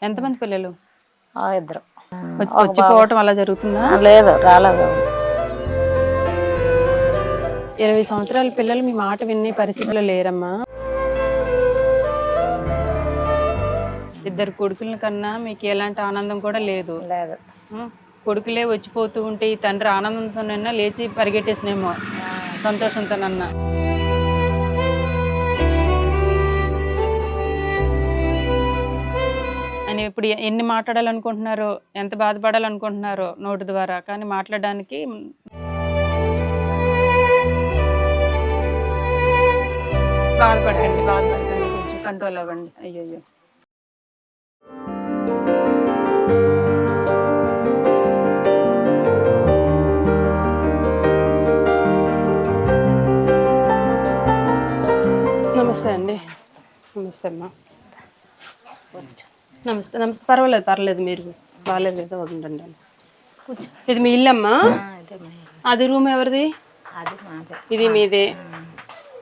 ఎంతమంది పిల్లలు? ఇద్దరు. వచ్చి పోవటం అలా జరుగుతుందా? లేదు, రాలేదు. 20 సంవత్సరాల పిల్లలు మీ మాట వినే పరిస్థితిలో లేరమ్మా. ఇద్దరు కొడుకుల కన్నా మీకు ఎలాంటి ఆనందం కూడా లేదు. లేదు. కొడుకులే వచ్చిపోతూ ఉంటే ఈ తండ్రి ఆనందంతోనైనా లేచి పరిగెట్టేసినేమో సంతోషంతోనన్నా. ఆయన ఇప్పుడు ఎన్ని మాట్లాడాలనుకుంటున్నారో, ఎంత బాధపడాలనుకుంటున్నారో నోటి ద్వారా, కానీ మాట్లాడడానికి బాధపడకండి, కొంచెం కంట్రోల్ అవ్వండి. అయ్యో, నమస్తే అండి. నమస్తే అమ్మా. నమస్తే. నమస్తే. పర్వాలేదు, మీరు బాగాలేదు కదా, ఉండండి. ఇది మీ ఇల్లమ్మా? అది రూమ్ ఎవరిది? ఇది మీదే.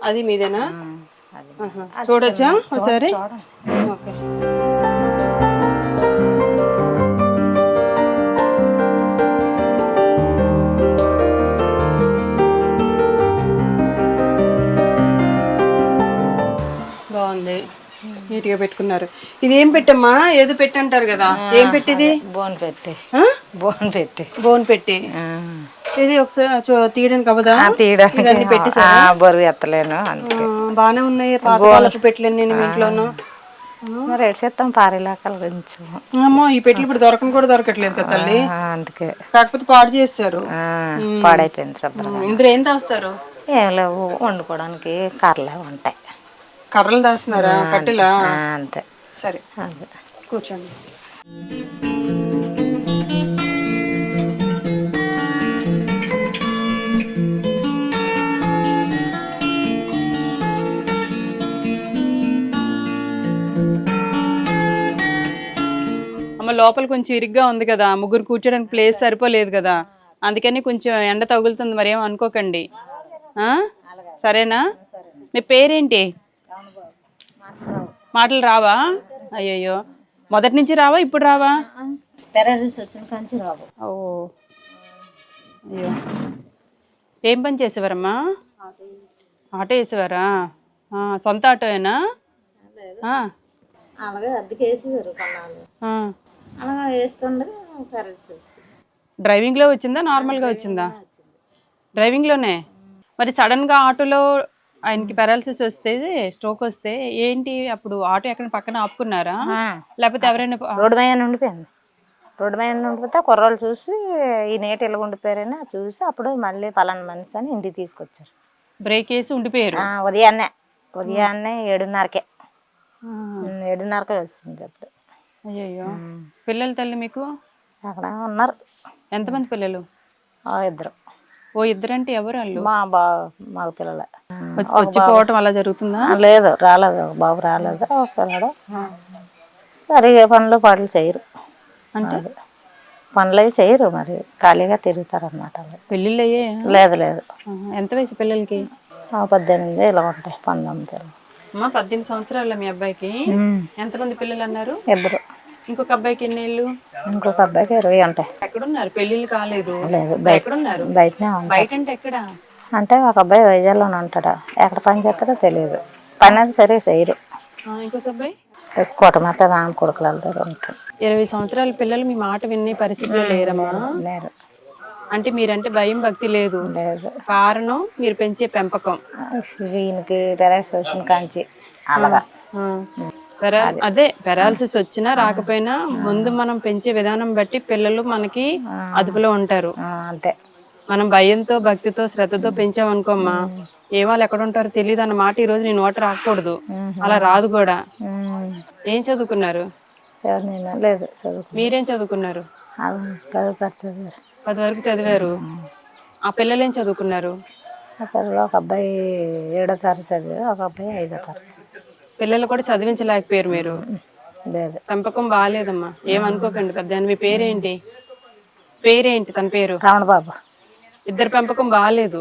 అది మీదేనా? చూడొచ్చా ఒకసారి? ఓకే. బాగుంది, నీట్గా పెట్టుకున్నారు. ఇది ఏం పెట్టమ్మా? ఏదో పెట్టి అంటారు కదా, ఏం పెట్టిది? బోన్ పెట్టి. ఇది ఒకసారి తీయడానికి అవ్వదా? తీయడానికి పెట్టేసారా? బరువు ఎత్తలేను. బాగానే ఉన్నాయి పాతకాలపు పెట్టలేను నేను మీ ఇంట్లోను. రేట్ చేస్తాం పారేలాకలు కొంచెం. అమ్మో, ఈ పెట్లు ఇప్పుడు దొరకను కూడా దొరకట్లేదు కదా తల్లి. అందుకే కాకపోతే పాడు చేస్తారు. పాడైపోయింది. ఇందులో ఏం దాస్తారు? ఏం లేవు, వండుకోవడానికి కర్రలే ఉంటాయి. కర్రలు దాస్తున్నారా? కట్టెలా? అంతే. సరే, కూర్చోండి. అమ్మ, లోపల కొంచెం ఇరుగ్గా ఉంది కదా, ముగ్గురు కూర్చోడానికి ప్లేస్ సరిపోలేదు కదా, అందుకని కొంచెం ఎండ తగులుతుంది, మరేం అనుకోకండి. సరేనా? మీ పేరేంటి? మాటలు రావా? అయ్యయ్యో, మొదటి నుంచి రావా, ఇప్పుడు రావా? ఓ అయ్యో, ఏం పని చేసేవారమ్మా? ఆటో వేసేవారా? సొంత ఆటోయేనా? డ్రైవింగ్ లో వచ్చిందా, నార్మల్ గా వచ్చిందా? డ్రైవింగ్ లోనే. మరి సడన్ గా ఆటోలో ఆయనకి పారాలిసిస్ వస్తే, స్ట్రోక్ వస్తే ఏంటి అప్పుడు? ఆటో ఎక్కడ పక్కన ఆపుకున్నారా, లేకపోతే ఎవరైనా? రోడ్డు మీద ఉండిపోయింది. రోడ్డు మీద ఉండిపోతే కుర్రోళ్ళు చూసి ఈ నేటి ఇలా ఉండిపోయారని చూసి అప్పుడు మళ్ళీ పలానా మనిషి అని ఇంటికి తీసుకొచ్చారు. బ్రేక్ వేసి ఉండిపోయారు. ఉదయాన్నే 7:30కే 7:30కే వస్తుంది అప్పుడు. అయ్యయ్యో, పిల్లలు తల్లి మీకు? అక్కడ ఉన్నారు. ఎంతమంది పిల్లలు? ఇద్దరు. ఓ, ఇద్దరంటే ఎవరు వాళ్ళు? మగ పిల్లలే. వచ్చిపోవటం అలా జరుగుతుందా? లేదు, రాలేదు. బాబు రాలేదు. ఒక పిల్లడు సరిగా పనులు పాటలు చేయరు. అంటే పనులు అవి చేయరు, మరి ఖాళీగా తిరుగుతారు అన్నమాట. పెళ్ళిళ్ళు అయ్యే? లేదు. ఎంత వయసు పిల్లలకి? 18 ఇలా ఉంటాయి. 19. 18 సంవత్సరాల మీ అబ్బాయికి? ఎంతమంది పిల్లలు అన్నారు? ఇద్దరు. ఇంకొక అబ్బాయికి ఎన్ని ఏళ్ళు? ఇంకొక అబ్బాయికి 20 ఉంటాయి. ఎక్కడున్నారు? పెళ్ళిళ్ళు కాలేదు? లేదు, ఎక్కడున్నారు? బయటనే. బయట అంటే ఎక్కడ? అంటే ఒక అబ్బాయి వైజాగ్లోనే ఉంటాడు. ఎక్కడ పని చేస్తాడో తెలియదు. పని అది సరిగా చేయరు. ఇంకొక అబ్బాయి తీసుకోవటం నాన్న కొడుకులు వెళ్తారు ఉంటాడు. 20 సంవత్సరాల పిల్లలు మీ మాట వినే పరిస్థితిలో లేరమ్మా? లేరు. అంటే మీరంటే భయం భక్తి లేదు, కారణం మీరు పెంచే పెంపకం. ఈయనకి పెరాలసిస్ వచ్చిన కాంచి అలాగా. అదే పెరాలసిస్ వచ్చినా రాకపోయినా ముందు మనం పెంచే విధానం బట్టి పిల్లలు మనకి అదుపులో ఉంటారు. అంతే. మనం భయంతో భక్తితో శ్రద్ధతో పెంచామనుకోమ్మా, ఏ వాళ్ళు ఎక్కడ ఉంటారో తెలియదు అన్న మాట ఈ రోజు నేను నోట రాకూడదు, అలా రాదు కూడా. ఏం చదువుకున్నారు? లేదు. మీరేం చదువుకున్నారు? 10 వరకు చదివారు. ఆ పిల్లలు ఏం చదువుకున్నారు? ఒక అబ్బాయి 7వ తరగతి చదివారు, ఒక అబ్బాయి 5వ తరగతి. పిల్లలు కూడా చదివించలేకపోయారు మీరు? లేదు. పెంపకం బాగాలేదమ్మా, ఏమనుకోకండి. పెద్ద మీ పేరేంటి? తన పేరు? రావణబాబు. ఇద్దరు పెంపకం బాగాలేదు.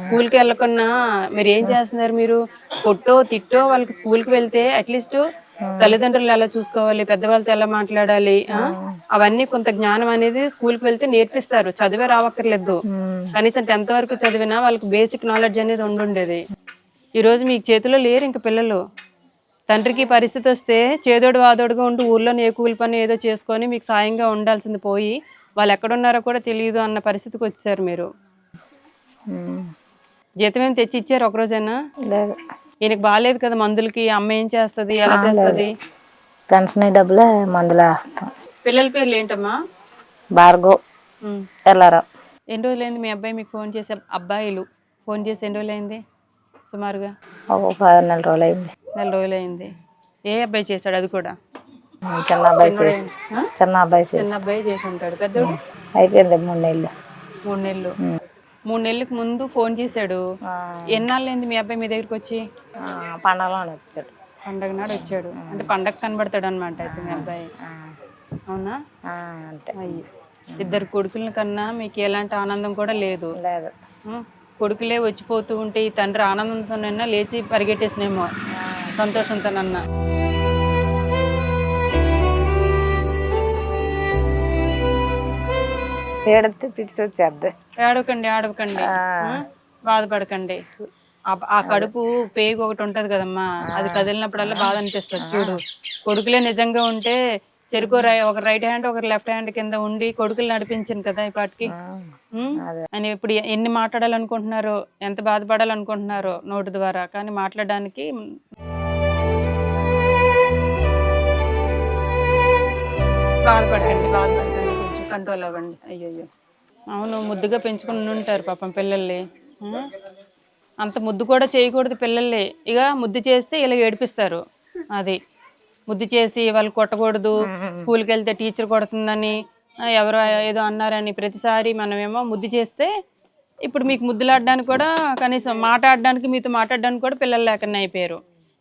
స్కూల్కి వెళ్ళకున్నా మీరు ఏం చేస్తున్నారు? మీరు కొట్టో తిట్టో వాళ్ళకి స్కూల్కి వెళ్తే అట్లీస్ట్ తల్లిదండ్రులు ఎలా చూసుకోవాలి, పెద్దవాళ్ళతో ఎలా మాట్లాడాలి, అవన్నీ కొంత జ్ఞానం అనేది స్కూల్కి వెళ్తే నేర్పిస్తారు. చదివే రావక్కర్లేదు, కనీసం 10th వరకు చదివినా వాళ్ళకి బేసిక్ నాలెడ్జ్ అనేది ఉండుండేది. ఈ రోజు మీకు చేతిలో లేరు ఇంక పిల్లలు. తండ్రికి పరిస్థితి వస్తే చేదోడు వాదోడుగా ఉండి ఊర్లోనే ఏ కూలి పని ఏదో చేసుకొని మీకు సాయంగా ఉండాల్సింది పోయి వాళ్ళు ఎక్కడున్నారో కూడా తెలియదు అన్న పరిస్థితికి వచ్చారు మీరు. జీతం ఏం తెచ్చి ఇచ్చారు ఒకరోజైనా? లేదు. ఈయనకి బాగాలేదు కదా మందులకి, అమ్మ ఏం చేస్తుంది, ఎలా తెస్తుంది? పెన్షన్ డబ్బులే మందులు వేస్తాం. పిల్లల పేర్లు ఏంటమ్మా? భార్గవ్, ఎల్లారావు. ఎన్ని రోజులైంది మీ అబ్బాయి మీకు ఫోన్ చేసి? అబ్బాయిలు ఫోన్ చేసి ఎన్ని రోజులైంది సుమారుగా? ఒక 10 రోజులు అయింది. 4 రోజులైంది. ఏ అబ్బాయి చేశాడు? అది కూడా చిన్న అబ్బాయి చేసి చిన్న అబ్బాయి చేసి ఉంటాడు. పెద్దోడు అయిపోయింది 3 నెలలు. 3 నెలలు. 3 నెలలకు ముందు ఫోన్ చేశాడు. ఎన్నాళ్ళైంది మీ అబ్బాయి మీ దగ్గరికి వచ్చి? పండగలోనే వచ్చాడు. పండగ నాడు వచ్చాడు. అంటే పండగ కనబడతాడు అనమాట అయితే మీ అబ్బాయి. అవునా? అంతే. అయ్యి 2 కొడుకుల కన్నా మీకు ఎలాంటి ఆనందం కూడా లేదు. కొడుకులే వచ్చిపోతూ ఉంటే ఈ తండ్రి ఆనందంతోనైనా లేచి పరిగెట్టేసినేమో సంతోషంతోనన్నా. ఏడితే పిడిచి వచ్చేద్ది. ఏడవకండి, బాధపడకండి. ఆ కడుపు పేగు ఒకటి ఉంటది కదమ్మా, అది కదిలినప్పుడల్లా బాధ అనిపిస్తుంది. చూడు, కొడుకులే నిజంగా ఉంటే చెరుకు ఒక రైట్ హ్యాండ్ ఒక లెఫ్ట్ హ్యాండ్ కింద ఉండి కొడుకులు నడిపించింది కదా ఈ పాటికి. అని ఇప్పుడు ఎన్ని మాట్లాడాలనుకుంటున్నారో, ఎంత బాధపడాలనుకుంటున్నారో నోటి ద్వారా, కానీ మాట్లాడడానికి బాధపడకండి, కొంచెం కంట్రోల్ అవ్వండి. అయ్యో, అవును, ముద్దుగా పెంచుకుని ఉంటారు పాపం పిల్లల్ని. అంత ముద్దు కూడా చేయకూడదు పిల్లల్ని. ఇక ముద్దు చేస్తే ఇలా ఏడిపిస్తారు. అది ముద్దు చేసి వాళ్ళు కొట్టకూడదు, స్కూల్కి వెళ్తే టీచర్ కొడుతుందని, ఎవరో ఏదో అన్నారని ప్రతిసారి మనమేమో ముద్దు చేస్తే, ఇప్పుడు మీకు ముద్దులాడడానికి కూడా, కనీసం మాట్లాడడానికి, మీతో మాట్లాడడానికి కూడా పిల్లలు లేకుండా అయిపోయారు.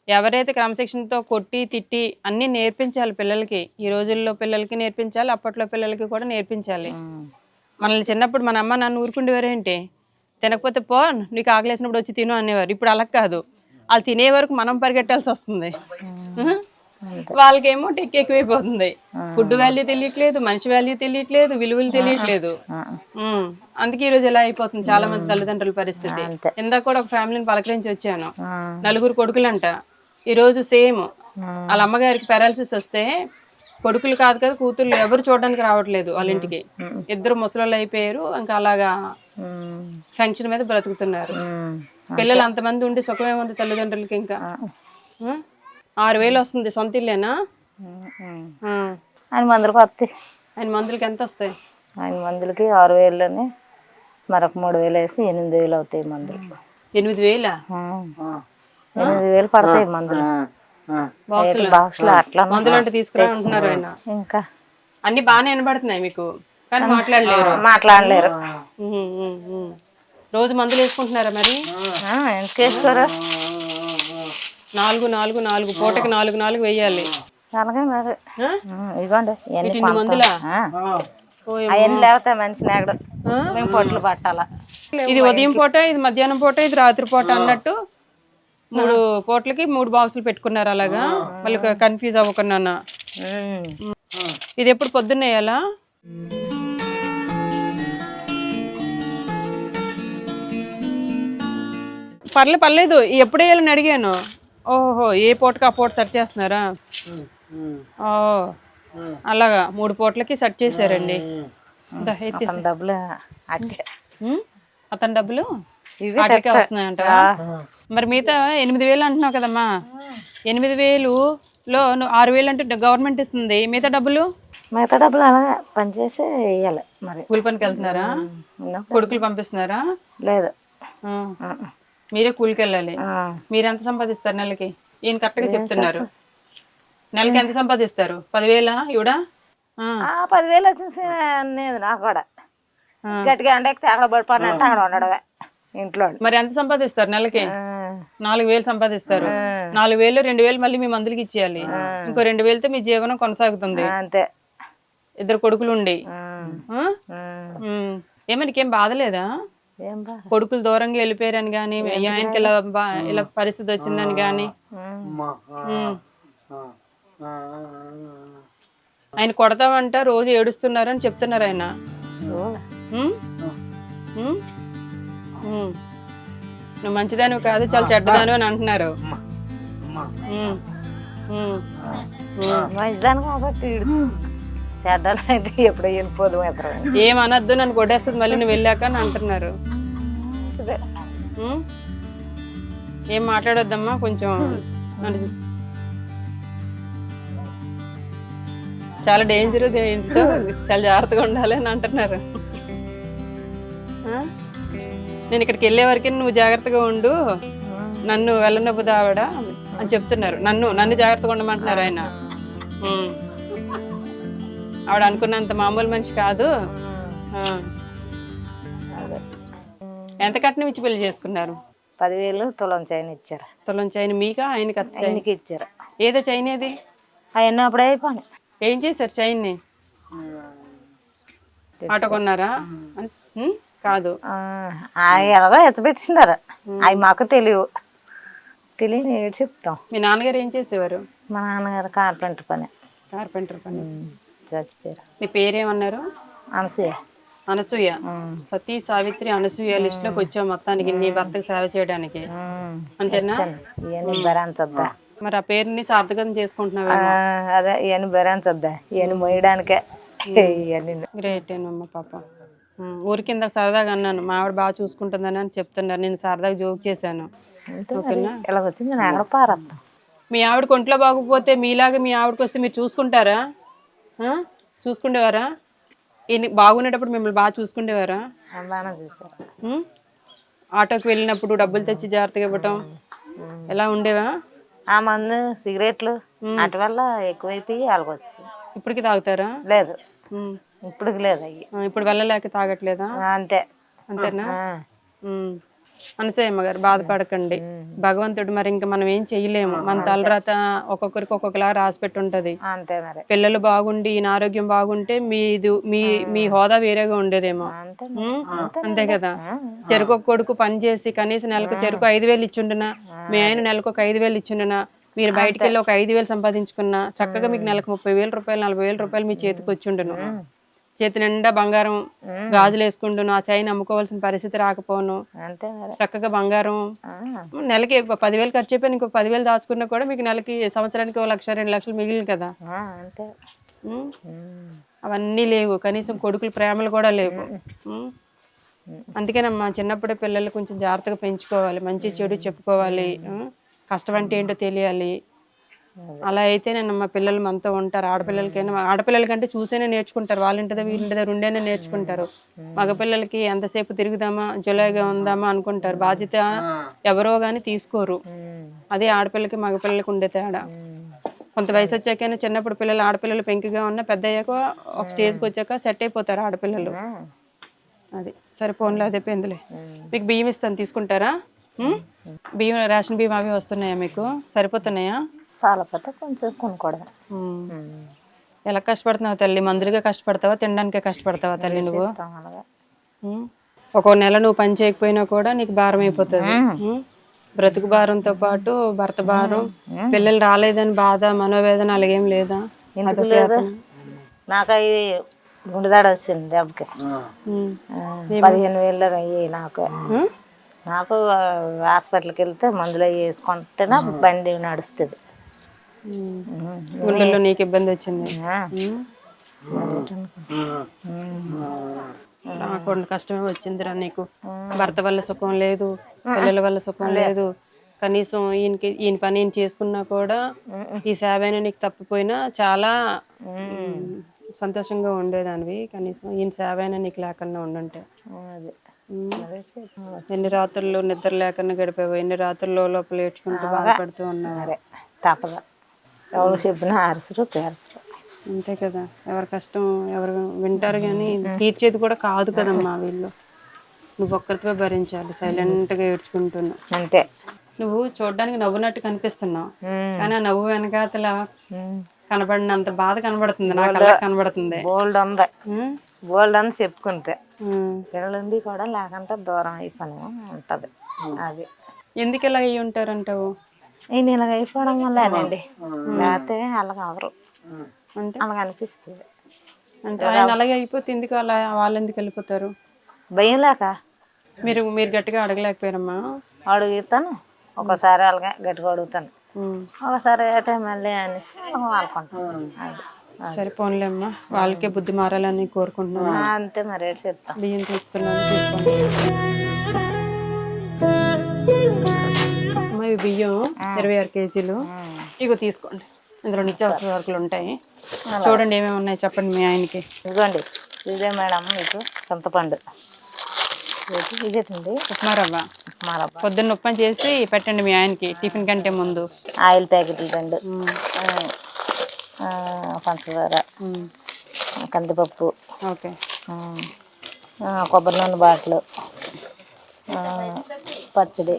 ఎవరైతే క్రమశిక్షణతో కొట్టి తిట్టి అన్నీ నేర్పించాలి పిల్లలకి. ఈ రోజుల్లో పిల్లలకి నేర్పించాలి, అప్పట్లో పిల్లలకి కూడా నేర్పించాలి. మనల్ని చిన్నప్పుడు మన అమ్మ నాన్న ఊరుకుండేవారేంటి? తినకపోతే పో, నీకు ఆకలేసినప్పుడు వచ్చి తిను అనేవారు. ఇప్పుడు అలా కాదు, వాళ్ళు తినే వరకు మనం పరిగెట్టాల్సి వస్తుంది. వాళ్ళకేమో టెక్ ఎక్కువైపోతుంది. ఫుడ్ వాల్యూ తెలియట్లేదు, మనిషి వాల్యూ తెలియట్లేదు, విలువలు తెలియట్లేదు. అందుకే ఈ రోజు ఎలా అయిపోతుంది చాలా మంది తల్లిదండ్రుల పరిస్థితి. ఇందాక కూడా ఒక ఫ్యామిలీని పలకరించి వచ్చాను. 4 కొడుకులంట. ఈ రోజు సేమ్ వాళ్ళ అమ్మగారికి పారాలసిస్ వస్తే కొడుకులు కాదు కదా కూతుళ్ళు ఎవరు చూడడానికి రావట్లేదు వాళ్ళ ఇంటికి. 2 ముసలోళ్ళు అయిపోయారు. ఇంకా అలాగా ఫంక్షన్ మీద బ్రతుకుతున్నారు. పిల్లలు అంతమంది ఉండి సుఖమేముంది తల్లిదండ్రులకి? ఇంకా 6,000 వస్తుంది. సొంత ఇల్లేనా? ఆయన మందులకు వస్తాయి. ఆయన మందులకి ఎంత వస్తాయి? ఆయన మందులకి 6,000 మరొక 3,000 వేసి 8,000 అవుతాయి మందులు. 8,000? 8,000 పడతాయి మందులు. బాక్సులు అట్లా మందులు అంటే తీసుకురా ఉంటున్నారు ఆయన. ఇంకా అన్ని బాగానే వినబడుతున్నాయి మీకు, కానీ మాట్లాడలేరు. రోజు మందులు వేసుకుంటున్నారా మరి? ఎంత వేసుకోరా? 4 పూటకి 4 వేయాలి. అలాగే మరి. ఇవ్వండి ఇన్ని మందులా? అవన్నీ లేవుతాయి మనిషిని ఎక్కడ మేము పొట్లు పట్టాలా. ఇది ఉదయం పూట, ఇది మధ్యాహ్నం పూట, ఇది రాత్రి పూట అన్నట్టు 3 పూటలకి 3 బాక్సులు పెట్టుకున్నారు. అలాగా మళ్ళీ కన్ఫ్యూజ్ అవ్వకుండా. ఇది ఎప్పుడు పొద్దున్న వేయాలా? పర్లేదు, ఎప్పుడు వేయాలని అడిగాను. ఓహో, ఏ పూటకి ఆ పూట సెట్ చేస్తున్నారా? అలాగా 3 పూటలకి సెట్ చేశారండి. డబ్బులు అతని డబ్బులు వాటికే వస్తున్నాయంట. మరి మిగతా 8,000 అంటున్నావు కదమ్మా, 8,000లో 6,000 అంటే గవర్నమెంట్ ఇస్తుంది. మిగతా డబ్బులు అలాగే పనిచేసి వేయాలి. మరి కూలి పనికి వెళ్తున్నారా? కొడుకులు పంపిస్తున్నారా? లేదు, మీరే కూలికి వెళ్ళాలి. మీరు ఎంత సంపాదిస్తారు నెలకి? ఈయన కరెక్ట్గా చెప్తున్నారు. నెలకి ఎంత సంపాదిస్తారు? 10,000 ఇవిడా? 10,000 వచ్చేసి నాకు కూడా గట్టిగా అంటే తగడ పడిపోయిన తగడ ఉండడమే ఇంట్లో. మరి ఎంత సంపాదిస్తారు నెలకి? 4,000 సంపాదిస్తారు. 4,000 2,000 మళ్ళీ మీ మందులకి ఇచ్చేయాలి. ఇంకో 2,000తో మీ జీవనం కొనసాగుతుంది. అంతే. 2 కొడుకులు ఉండి ఏమనికేం బాధలేదా? కొడుకులు దూరంగా వెళ్ళిపోయారని గాని, ఆయనకి ఇలా పరిస్థితి వచ్చిందని గాని ఆయన కొడతామంట, రోజు ఏడుస్తున్నారని చెప్తున్నారు ఆయన. ఉమ్? ఉమ్? ఉమ్. నువ్వు మంచిదానివి కాదు, చాలా చెడ్డదానివి అని అంటున్నారు. ఉమ్. ఉమ్. ఉమ్. మంచిదాని కాబట్టి చెడ్డలు అయితే ఎప్పుడు వెళ్ళిపోదు మాత్రం. ఏమనద్దు, నన్ను కొట్టేస్తుంది మళ్ళీ నువ్వు వెళ్ళాక అని అంటున్నారు. ఉమ్? ఏం మాట్లాడొద్దమ్మా కొంచెం. చాలా డేంజర్ ఇంట్లో, చాలా జాగ్రత్తగా ఉండాలి అని అంటున్నారు. నేను ఇక్కడికి వెళ్ళే వరకు నువ్వు జాగ్రత్తగా ఉండు, నన్ను వెళ్ళనవ్వదు ఆవిడ అని చెప్తున్నారు. నన్ను జాగ్రత్తగా ఉండమంటున్నారు ఆయన. ఆవిడ అనుకున్నంత మామూలు మనిషి కాదు. ఎంత కట్నం ఇచ్చి పెళ్లి చేసుకున్నారు? 10,000 తులం చైన్ ఇచ్చారు. తులం చైన్ మీకా ఆయనకి? ఆయనకి ఇచ్చారు. ఏదో చైన్ ఏది? అవన్నీ అప్పుడే అయిపోయి. ఏం చేశారు చైన్ని? ఆటో కొన్నారా? కాదు, ఎలాగో ఎత్తపెట్టినారు. అవి మాకు తెలియదు చెప్తాం. మీ నాన్నగారు ఏం చేసేవారు? మా నాన్నగారు కార్పెంటర్ పని. కార్పెంటర్ పని. చచ్చిపోయారు. మీ పేరేమన్నారు? అనసూయ. అనసూయ. సతీ సావిత్రి అనసూయ లిస్ట్ లోకి వచ్చావు మొత్తానికి, నీ భర్తకు సేవ చేయడానికి, అంతేనా? ఇవన్నీ భరించొద్దా మరి ఆ పేరుని సార్థకం చేసుకుంటున్నావా? అదే ఇవన్నీ భరించొద్దా, ఇవన్నీ మోయడానికే. ఇవన్నీ గ్రేట్ ఏనమ్మా పాప. ఊరి కింద సరదాగా అన్నాను, మా ఆవిడ బాగా చూసుకుంటుందని అని చెప్తున్నారు. నేను సరదాగా జోక్ చేశాను. ఓకేనా? ఇలా వచ్చింది నేను ఎక్కడ పారద్దాం. మీ ఆవిడ ఒంట్లో బాగోకపోతే మీలాగా మీ ఆవిడకి వస్తే మీరు చూసుకుంటారా? చూసుకుండేవారా? బాగుండేటప్పుడు మిమ్మల్ని బాగా చూసుకుండేవారా? బాగా చూసారు. ఆటోకి వెళ్ళినప్పుడు డబ్బులు తెచ్చి జాగ్రత్తగా ఇవ్వటం ఎలా ఉండేవా? ఆ మందు సిగరెట్లు అటు వల్ల ఎక్కువైపోయి అలాగొచ్చు. ఇప్పటికి తాగుతారా? లేదు, ఇప్పటికి లేదు. అయ్యి ఇప్పుడు వెళ్ళలేక తాగట్లేదా? అంతే. అంతేనా? అనసూయమ్మ గారు బాధపడకండి. భగవంతుడు మరి ఇంకా మనం ఏం చెయ్యలేము. మన తలరాత ఒక్కొక్కరికి ఒక్కొక్కలా రాసి పెట్టి ఉంటది. అంతే మరి. పిల్లలు బాగుండి ఈయన ఆరోగ్యం బాగుంటే మీ హోదా వేరేగా ఉండేదేమో. అంతే కదా? చెరుకు కొడుకు పని చేసి కనీసం నెలకు చెరుకు 5,000 ఇచ్చిండునా, మీ ఆయన నెలకు ఒక 5,000 ఇచ్చిండునా, మీరు బయటికి వెళ్ళి ఒక 5,000 సంపాదించుకున్నా చక్కగా మీకు నెలకు 30,000 రూపాయలు 40,000 రూపాయలు మీ చేతికి వచ్చిండును. చేతి నిండా బంగారం గాజులు వేసుకుంటును, ఆ చైన్ అమ్ముకోవాల్సిన పరిస్థితి రాకపోను. చక్కగా బంగారం నెలకి 10,000 ఖర్చు అయిపోయి ఇంకొక 10,000 దాచుకున్నా కూడా మీకు నెలకి సంవత్సరానికి 1,00,000 2,00,000 మిగిలిన కదా. అవన్నీ లేవు, కనీసం కొడుకుల ప్రేమలు కూడా లేవు. అందుకేనమ్మా చిన్నప్పుడే పిల్లలు కొంచెం జాగ్రత్తగా పెంచుకోవాలి, మంచి చెడు చెప్పుకోవాలి, కష్టం అంటే ఏంటో తెలియాలి. అలా అయితేనేనమ్మా పిల్లలు మనతో ఉంటారు. ఆడపిల్లలకంటే చూసేనే నేర్చుకుంటారు, వాళ్ళింటిదో వీళ్ళింటిదో రెండేనే నేర్చుకుంటారు. మగపిల్లలకి ఎంతసేపు తిరుగుదామా జులాయిగా ఉందామా అనుకుంటారు, బాధ్యత ఎవరో గాని తీసుకోరు. అదే ఆడపిల్లకి మగపిల్లలకి ఉండే తేడా. కొంత వయసు వచ్చాకైనా చిన్నప్పుడు పిల్లలు ఆడపిల్లలు పెంకిగా ఉన్నా పెద్ద అయ్యాక ఒక స్టేజ్కి వచ్చాక సెట్ అయిపోతారు ఆడపిల్లలు. అది సరే ఫోన్లో అదే పెందులే. మీకు బియ్యం ఇస్తాను, తీసుకుంటారా? బియ్యం రేషన్ బియ్యం అవి వస్తున్నాయా మీకు? సరిపోతున్నాయా? చాలపోతే కొంచెం కొనుక్కోవడం. ఎలా కష్టపడుతున్నావు తల్లి? మందులుగా కష్టపడతావా, తినడానికే కష్టపడతావా తల్లి నువ్వు? ఒక్కో నెల నువ్వు పని చేయకపోయినా కూడా నీకు భారం అయిపోతుంది. బ్రతుకు భారంతో పాటు భర్త భారం, పిల్లలు రాలేదని బాధ, మనోవేదన అలాగేం లేదా? నాకు అవి గుండెదాడ వచ్చింది దెబ్బకి. 15,000 అయ్యాయి నాకు. నాకు హాస్పిటల్కి వెళ్తే మందులు అవి వేసుకుంటేనే బండి నడుస్తుంది. గుండెల్లో నీకు ఇబ్బంది వచ్చింది? రాకుండా కష్టమే వచ్చిందిరా నీకు. భర్త వల్ల సుఖం లేదు, పిల్లల వల్ల సుఖం లేదు. కనీసం ఈయన పని ఈయన చేసుకున్నా కూడా ఈ సేవ అయినా నీకు తప్పిపోయినా చాలా సంతోషంగా ఉండేదానివి. కనీసం ఈయన సేవ అయినా నీకు లేకుండా ఉండుంటే. ఎన్ని రాత్రులు నిద్ర లేకుండా గడిపావు, ఎన్ని రాత్రులు లోపల ఏడ్చుకుంటూ బాధపడుతూ ఉన్నావు. తప్పదు, ఎవరు చెప్పినా అరసరు తీర్చరు. అంతే కదా, ఎవరి కష్టం ఎవరు వింటారు కానీ తీర్చేది కూడా కాదు కదమ్మా వీళ్ళు. నువ్వు ఒక్కరితో భరించాలి, సైలెంట్గా ఏడ్చుకుంటున్నావు. అంతే. నువ్వు చూడడానికి నవ్వునట్టు కనిపిస్తున్నావు, కానీ ఆ నవ్వు వెనకాతల కనబడినంత బాధ కనబడుతుంది, నాకు అలా కనబడుతుంది. బోల్డ్ అని చెప్పుకుంటే పిల్లలుండి కూడా లేకుంటే దూరం అయిపోయి ఉంటది. అది ఎందుకు ఇలా అయ్యి ఉంటారంటావు? ఈ నీళ్ళగా అయిపోవడం వల్లేనండి, లేకపోతే అలాగ అవరు, అంటే అలాగ అనిపిస్తుంది. అంటే ఆయన అలాగే అయిపోతే ఎందుకు అలా వాళ్ళు ఎందుకు వెళ్ళిపోతారు? భయం లేక మీరు మీరు గట్టిగా అడగలేకపోయారమ్మా? అడుగుతాను, ఒకసారి అలాగే గట్టిగా అడుగుతాను, ఉమ్. ఒకసారి ఏటే మళ్ళీ అని వాళ్ళకుంటాను. అది సరే పోన్లేమ్మా, వాళ్ళకే బుద్ధి మారాలని కోరుకుంటున్నాను. అంతే మరి ఏడు చెప్తాం. బియ్యం తీసుకున్నాను, తీసుకోండి అమ్మా. ఇవి బియ్యం 26 కేజీలు, ఇగో తీసుకోండి. ఇందులో నిత్యావసర సరుకులు ఉంటాయి, చూడండి ఏమేమి ఉన్నాయి చెప్పండి మీ ఆయనకి. ఇదిగోండి, ఇదే మేడం మీకు చింతపండు, ఇదేండి ఉప్మా రవ్వ. ఉప్మా రవ్వ, పొద్దున్న ఉప్మా చేసి పెట్టండి మీ ఆయనకి టిఫిన్ కంటే ముందు. ఆయిల్ ప్యాకెట్లు 2, పంచదార, కందిపప్పు, ఓకే, కొబ్బరి నూనె బాటలు, పచ్చడి.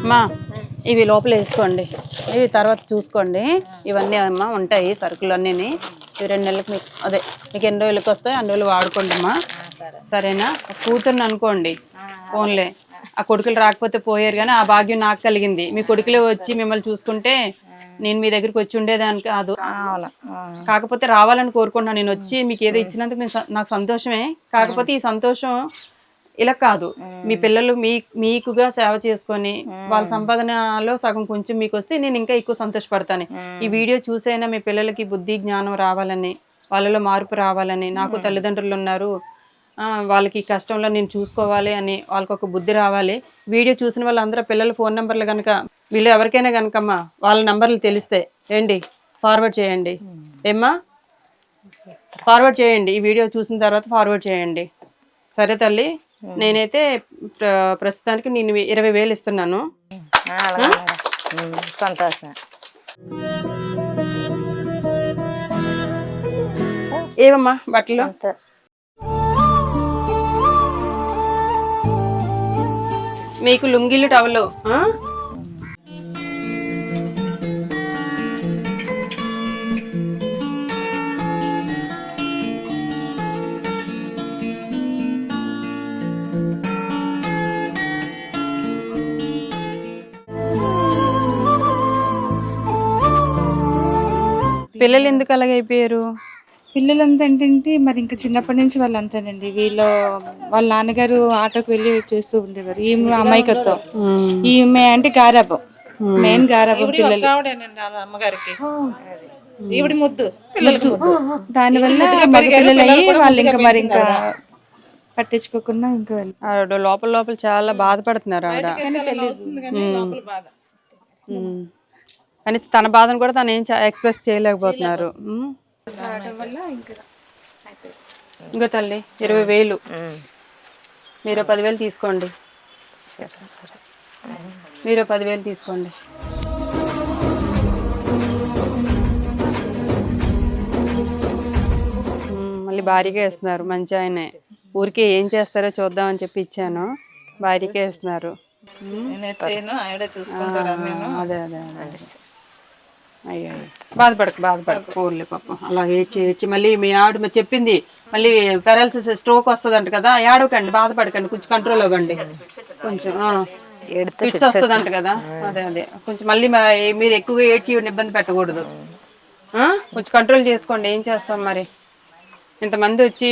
అమ్మా ఇవి లోపల వేసుకోండి, ఇవి తర్వాత చూసుకోండి. ఇవన్నీ అమ్మా ఉంటాయి సరుకులు అన్నీ. ఇవి 2 నెలలకు మీకు అదే మీకు ఎన్ని రోజులకి వస్తాయి అన్ని రోజులు వాడుకోండి అమ్మా, సరేనా? కూతుర్ని అనుకోండి ఫోన్లే, ఆ కొడుకులు రాకపోతే పోయారు కానీ ఆ భాగ్యం నాకు కలిగింది. మీ కొడుకులే వచ్చి మిమ్మల్ని చూసుకుంటే నేను మీ దగ్గరికి వచ్చి ఉండేదాన్ని కాదు. కాకపోతే రావాలని కోరుకుంటున్నాను. నేను వచ్చి మీకు ఏదో ఇచ్చినందుకు నాకు సంతోషమే. కాకపోతే ఈ సంతోషం ఇలా కాదు, మీ పిల్లలు మీకుగా సేవ చేసుకొని వాళ్ళ సంపాదనలో సగం కొంచెం మీకు వస్తే నేను ఇంకా ఎక్కువ సంతోషపడతాను. ఈ వీడియో చూసైనా మీ పిల్లలకి బుద్ధి జ్ఞానం రావాలని, వాళ్ళలో మార్పు రావాలని, నాకు తల్లిదండ్రులు ఉన్నారు, వాళ్ళకి ఈ కష్టంలో నేను చూసుకోవాలి అని వాళ్ళకి ఒక బుద్ధి రావాలి. వీడియో చూసిన వాళ్ళందరూ పిల్లల ఫోన్ నెంబర్లు కనుక వీళ్ళు ఎవరికైనా కనుకమ్మా వాళ్ళ నెంబర్లు తెలిస్తే ఏంటి ఫార్వర్డ్ చేయండి. ఏమ్మా ఫార్వర్డ్ చేయండి, ఈ వీడియో చూసిన తర్వాత ఫార్వర్డ్ చేయండి. సరే తల్లి, నేనైతే ప్రస్తుతానికి నేను 20,000 ఇస్తున్నాను. సంతోషం. ఏమమ్మా బట్టలు? మీకు లుంగీలు టవలు. పిల్లలు ఎందుకు అలాగ అయిపోయారు? పిల్లలంతా ఏంటంటే మరి ఇంకా చిన్నప్పటి నుంచి వాళ్ళు అంతేనండి. వాళ్ళ నాన్నగారు ఆటోకి వెళ్ళి చేస్తూ ఉండేవారు. ఈమె అమాయకత్వం, ఈమె అంటే గారాబం, మెయిన్ గారాబం పిల్లలు. దానివల్ల మగ పిల్లలు అయ్యి వాళ్ళు ఇంకా మరి ఇంకా పట్టించుకోకుండా ఇంకా ఆవిడ లోపల చాలా బాధపడుతున్నారు ఆవిడ. కానీ తన బాధను కూడా తను ఏం ఎక్స్ప్రెస్ చేయలేకపోతున్నారు. ఇంకో తల్లి 20,000, మీరు 10,000 తీసుకోండి, మీరు 10,000 తీసుకోండి. మళ్ళీ భారీగా వేస్తున్నారు, మంచి ఆయనే. ఊరికే ఏం చేస్తారో చూద్దామని చెప్పి ఇచ్చాను, భారీగా వేస్తున్నారు. అదే అదే అదే, అయ్యో బాధపడకు పోర్లే పాపం. అలాగే ఏడ్చి మళ్ళీ మీ ఆవిడ చెప్పింది మళ్ళీ పెరాలసిస్ స్ట్రోక్ వస్తుందంట కదా, ఏడవకండి, బాధపడకండి, కొంచెం కంట్రోల్ అవ్వండి, కొంచెం ఫిట్స్ వస్తుందంట కదా. అదే అదే కొంచెం మళ్ళీ మీరు ఎక్కువగా ఏడ్చి ఇబ్బంది పెట్టకూడదు, కొంచెం కంట్రోల్ చేసుకోండి. ఏం చేస్తాం మరి, ఇంతమంది వచ్చి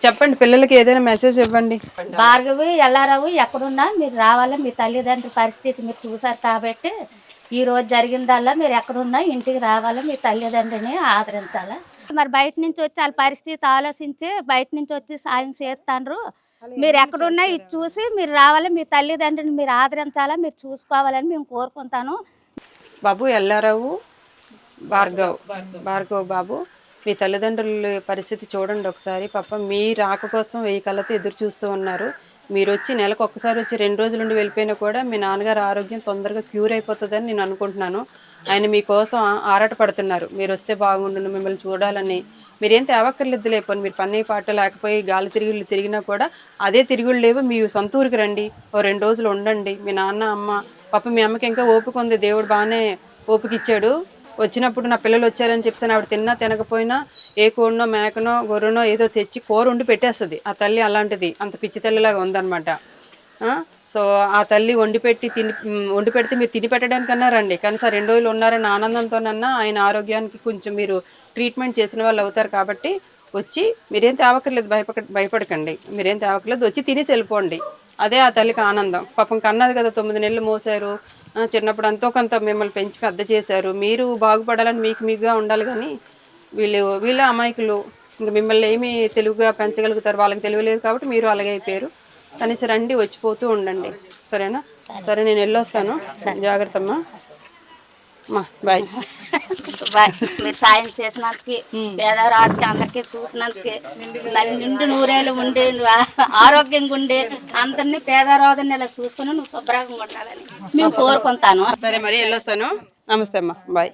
చెప్పండి, పిల్లలకి ఏదైనా మెసేజ్ ఇవ్వండి. భార్గవి ఎల్లారావు ఎక్కడున్నా మీరు రావాలా, మీ తల్లిదండ్రుల పరిస్థితి మీరు చూసారు కాబట్టి ఈ రోజు జరిగిందల్లా మీరు ఎక్కడున్నా ఇంటికి రావాలా, మీ తల్లిదండ్రిని ఆదరించాలా. మరి బయట నుంచి వచ్చి వాళ్ళ పరిస్థితి ఆలోచించి బయట నుంచి వచ్చి సాయం చేస్తాండ్రు. మీరు ఎక్కడున్నా ఇది చూసి మీరు రావాలా, మీ తల్లిదండ్రిని మీరు ఆదరించాలా, మీరు చూసుకోవాలని మేము కోరుకుంటాను. బాబు ఎల్లారావు భార్గవ్ బాబు, మీ తల్లిదండ్రుల పరిస్థితి చూడండి ఒకసారి. పాపం మీ రాక కోసం 1000 కళ్ళతో ఎదురు చూస్తూ ఉన్నారు. మీరు వచ్చి నెలకు ఒక్కసారి వచ్చి 2 రోజుల నుండి వెళ్ళిపోయినా కూడా మీ నాన్నగారు ఆరోగ్యం తొందరగా క్యూర్ అయిపోతుందని నేను అనుకుంటున్నాను. ఆయన మీకోసం ఆరాట పడుతున్నారు, మీరు వస్తే బాగుండును, మిమ్మల్ని చూడాలని. మీరేం తేవక్కర్లేదు, లేకపోతే మీరు పని పాట లేకపోయి గాలి తిరిగినా కూడా అదే తిరుగుళ్ళు లేవు, మీ సొంత ఊరికి రండి, ఓ 2 రోజులు ఉండండి. మీ నాన్న అమ్మ పాప, మీ అమ్మకి ఇంకా ఓపిక ఉంది, దేవుడు బాగానే ఓపిక ఇచ్చాడు. వచ్చినప్పుడు నా పిల్లలు వచ్చారని చెప్పాను, ఆవిడ తిన్నా తినకపోయినా ఏ కోడినో మేకనో గొర్రెనో ఏదో తెచ్చి కూర వండి పెట్టేస్తుంది. ఆ తల్లి అలాంటిది, అంత పిచ్చి తల్లిలాగా ఉందన్నమాట. సో ఆ తల్లి వండి పెడితే మీరు తిని పెట్టడానికన్నా రండి. కానీ సార్ 2 రోజులు ఉన్నారని ఆనందంతోనన్నా ఆయన ఆరోగ్యానికి కొంచెం మీరు ట్రీట్మెంట్ చేసిన వాళ్ళు అవుతారు. కాబట్టి వచ్చి మీరేం తేవక్కర్లేదు, భయపడకండి, మీరేం తేవక్కర్లేదు, వచ్చి తినేసి వెళ్ళిపోండి. అదే ఆ తల్లికి ఆనందం. పాపం కన్నది కదా, 9 నెలలు మోసారు, చిన్నప్పుడు ఎంతో కొంత మిమ్మల్ని పెంచి పెద్ద చేశారు. మీరు బాగుపడాలని మీకుగా ఉండాలి. కానీ వీళ్ళ అమాయకులు, ఇంకా మిమ్మల్ని ఏమి తెలివిగా పెంచగలుగుతారు, వాళ్ళకి తెలియలేదు కాబట్టి మీరు అలాగే అయిపోయారు. కనీసం రండి, వచ్చిపోతూ ఉండండి, సరేనా? సరే, నేను వెళ్ళొస్తాను, జాగ్రత్త అమ్మా. బాయ్. మీరు సాయం చేసినందుకు, పేదవాడికి అందరికి చూసినందుకు, మళ్ళీ నిండు నూరేళ్ళు ఉండే ఆరోగ్యంగా ఉండే అందరినీ పేదవాదిని ఇలా చూసుకుని నువ్వు శుభ్రంగా ఉండాలని మేము కోరుకుంటాను. సరే, మరి వెళ్ళొస్తాను. నమస్తే అమ్మా, బాయ్.